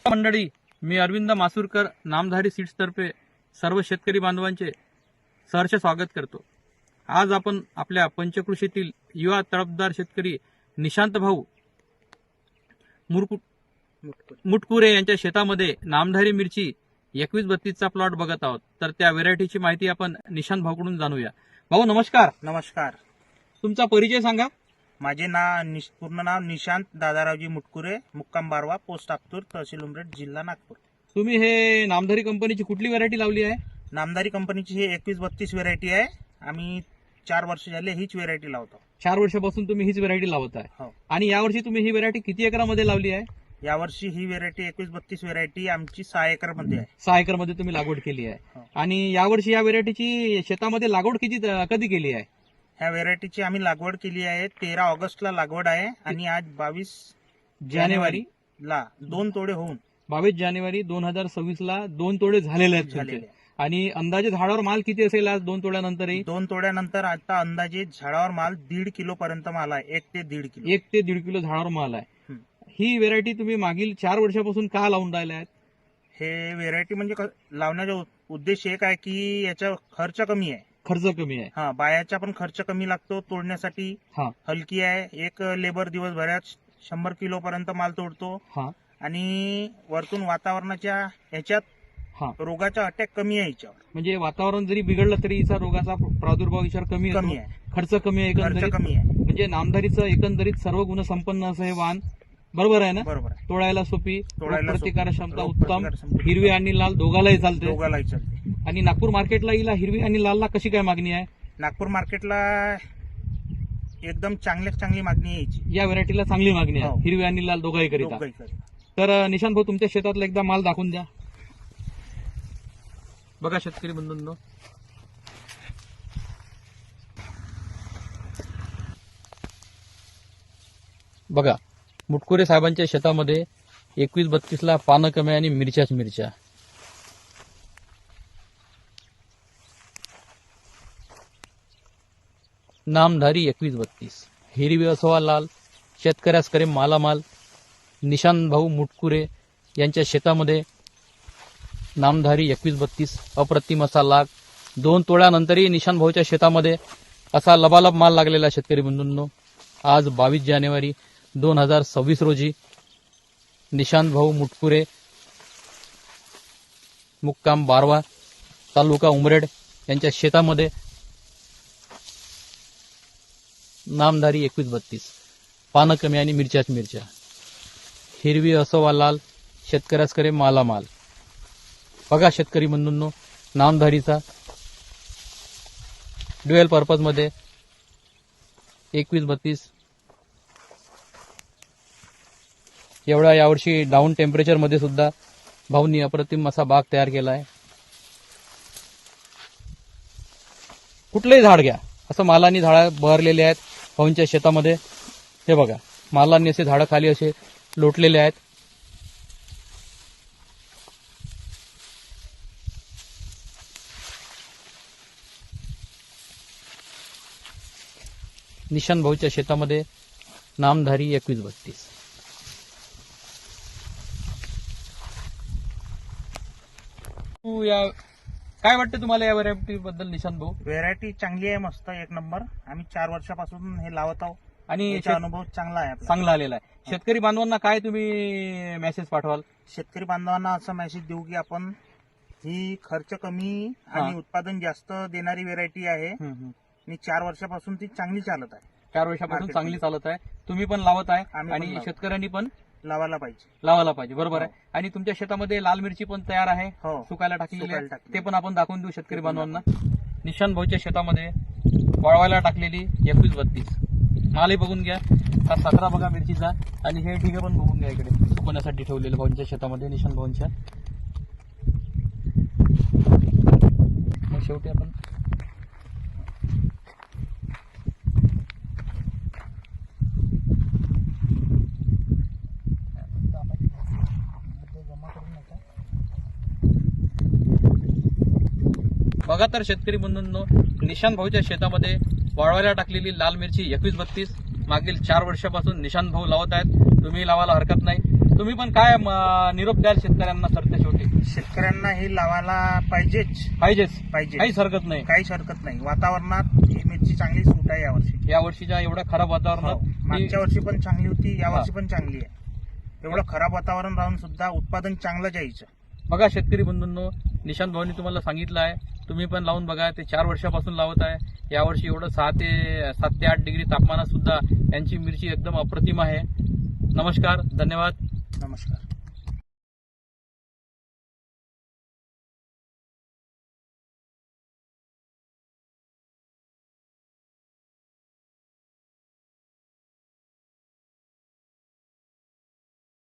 मंडळी, मी अरविंद मासुरकर नामधारी सीड्स तर्फे सर्व शेतकरी बांधवांचे सहर्ष स्वागत करतो। आज आपण आपल्या पंचकृषीतील युवा तडफदार शेतकरी निशांत भाऊ मुटकुरे यांच्या शेतामध्ये नामधारी मिरची 2132 चा प्लॉट बघत आहोत। तर त्या व्हेरायटीची माहिती आपण निशांत भाऊकडून जाणूया। भाऊ नमस्कार। नमस्कार। तुमचा परिचय सांगा। माझे पूर्ण नाव निशांत दादारावजी मुटकुरे, मुक्काम बारवा, पोस्ट आप्तूर, तहसील उमरेड, जिल्हा नागपूर। तुम्ही हे नामधारी कंपनीची कुठली व्हेरायटी लावली आहे? नामधारी कंपनीची ही 2132 व्हेरायटी आहे। आम्ही 4 वर्ष झाले हीच व्हेरायटी लावतो। 4 वर्षापासून तुम्ही हीच व्हेरायटी लावत आहे। हो। आणि यावर्षी तुम्ही ही व्हेरायटी किती एकरामध्ये लावली आहे? यावर्षी ही व्हेरायटी 2132 व्हेरायटी आमची 6 एकर मध्ये आहे। 6 एकर मध्ये तुम्ही लागवड केली आहे। हो। आणि यावर्षी या व्हेरायटीची शेतामध्ये लागवड कधी केली आहे? ह्या व्हेरायटीची आम्ही लागवड केली आहे 13 ऑगस्टला लागवड आहे आणि आज 22 जानेवारीला 2 तोडे होऊन 22 जानेवारी 2026 ला 2 तोडे झालेले आहेत तुमचे। आणि अंदाजे झाडावर माल किती असेल आज 2 तोड्यानंतरही? 2 तोड्यानंतर आता अंदाजे झाडावर माल 1.5 किलो पर्यंत माल आहे। 1 ते 1.5 किलो। 1 ते 1.5 किलो झाडावर माल आहे। ही व्हेरायटी तुम्ही मागील 4 वर्षापासून का लावून राहिल्या आहेत? हे व्हेरायटी म्हणजे लावण्याचा उद्देश एक आहे की याचा खर्च कमी आहे। खर्च कमी आहे। हा, बायाचा पण खर्च कमी लागतो तोडण्यासाठी। हा, हलकी आहे। एक लेबर दिवसभरात 100 किलो पर्यंत माल तोडतो। हा, आणि वरतून वातावरणाच्या ह्याच्यात रोगाचा अटॅक कमी आहे याच्यावर। म्हणजे वातावरण जरी बिघडलं तरी याचा रोगाचा प्रादुर्भाव याच्यावर कमी आहे। खर्च कमी आहे, खर्च कमी आहे। म्हणजे नामधारीचं एकंदरीत सर्व गुण संपन्न असं हे वाहन बरोबर आहे ना? बरोबर आहे। तोडायला सोपी, प्रतिकार क्षमता उत्तम, रोगप्रतिकारक हिरवी आणि लाल दोघालाही चालते। दोघालाही चालते। आणि नागपूर मार्केटला हिला हिरवी आणि लालला कशी काय मागणी आहे? नागपूर मार्केटला एकदम चांगली मागणी आहे याची। या व्हेरायटीला चांगली मागणी आहे। हो। हिरवी आणि लाल दोघाही करिता। दोघाही करिता। तर निशांत भाऊ तुमच्या शेतातला एकदा माल दाखवून द्या। बघा शेतकरी बंधूंनो, बघा मुटकुरे साहेबांच्या शेतामध्ये 2132 ला पानं कमी आणि मिरच्याच मिरच्या। नामधारी 2132 हिरवी असो लाल, शेतकऱ्यास करे मालामाल। निशांत भाऊ मुटकुरे यांच्या शेतामध्ये नामधारी 2132 अप्रतिम असा लाग। 2 तोड्यानंतरही निशांत भाऊच्या शेतामध्ये असा लबालब माल लागलेला शेतकरी बंधूंनो। आज 22 जानेवारी 2026 रोजी निशांत भाऊ मुटकुरे, मुक्काम बारवा, तालुका उमरेड यांच्या शेतामध्ये नामधारी 2132 पानं कमी आणि मिरच्याच मिरच्या। हिरवी असो वा लाल, शेतकऱ्यास करे मालामाल। बघा शेतकरी बंधूंनो, नामधारीचा ड्युएल पर्पज मध्ये 2132 एवढा यावर्षी डाऊन टेम्परेचर मध्ये सुद्धा भाऊंनी अप्रतिम असा बाग तयार केला आहे। कुठलंही झाड घ्या, असं मालांनी झाडं बहरलेले आहेत भाऊंच्या शेतामध्ये। हे बघा, मालांनी असे झाडं खाली असे लोटलेले आहेत। निशांत भाऊच्या शेतामध्ये नामधारी 2132। काय वाटतं तुम्हाला या व्हेरायटी बद्दल निशांत भाऊ? व्हेरायटी चांगली आहे, मस्त, 1 नंबर। आम्ही 4 वर्षापासून हे लावत आहोत आणि याचा अनुभव चांगला आहे आपला। चांगला आलेला आहे। शेतकरी बांधवांना काय तुम्ही मेसेज पाठवाल? शेतकरी बांधवांना असा मेसेज देऊ की आपण ही खर्च कमी आणि उत्पादन जास्त देणारी व्हेरायटी आहे आणि 4 वर्षापासून ती चांगली चालत आहे। 4 वर्षापासून चांगली चालत आहे। तुम्ही पण लावत आहे आणि शेतकऱ्यांनी पण लावायला पाहिजे। बरोबर आहे। आणि तुमच्या शेतामध्ये लाल मिरची पण तयार आहे, सुकायला टाकलेली आहे, ते पण आपण दाखवून देऊ शेतकरी बांधवांना। निशांत भाऊच्या शेतामध्ये वाळवायला टाकलेली 2132 मालही बघून घ्या। हा 17 बघा मिरचीचा, आणि हे ढिगे पण बघून घ्या इकडे सुकवण्यासाठी ठेवलेले भाऊंच्या शेतामध्ये, निशांत भाऊंच्या। मग शेवटी आपण बघा तर शेतकरी बंधूंनो, निशांत भाऊच्या शेतामध्ये वाळवायला टाकलेली लाल मिरची 2132 मागील 4 वर्षापासून निशांत भाऊ लावत आहेत। तुम्ही लावायला हरकत नाही। तुम्ही पण काय निरोप द्याल शेतकऱ्यांना सरते शेवटी? शेतकऱ्यांना हे लावायला पाहिजेच. काहीच हरकत नाही. काहीच हरकत नाही. वातावरणात ही मिरची चांगली सूट आहे यावर्षी. या वर्षीच्या एवढ्या खराब वातावरणात मागच्या वर्षी पण चांगली होती, यावर्षी पण चांगली आहे. एवढं खराब वातावरण राहून सुद्धा उत्पादन चांगलं जायचं. बघा शेतकरी बंधूंनो, निशांत भाऊनी तुम्हाला सांगितलं आहे, तुम्ही पण लावून बघा. ते 4 वर्षापासून लावत आहे. यावर्षी एवढं 7 ते 8 डिग्री तापमानात सुद्धा यांची मिरची एकदम अप्रतिम आहे. नमस्कार, धन्यवाद. नमस्कार.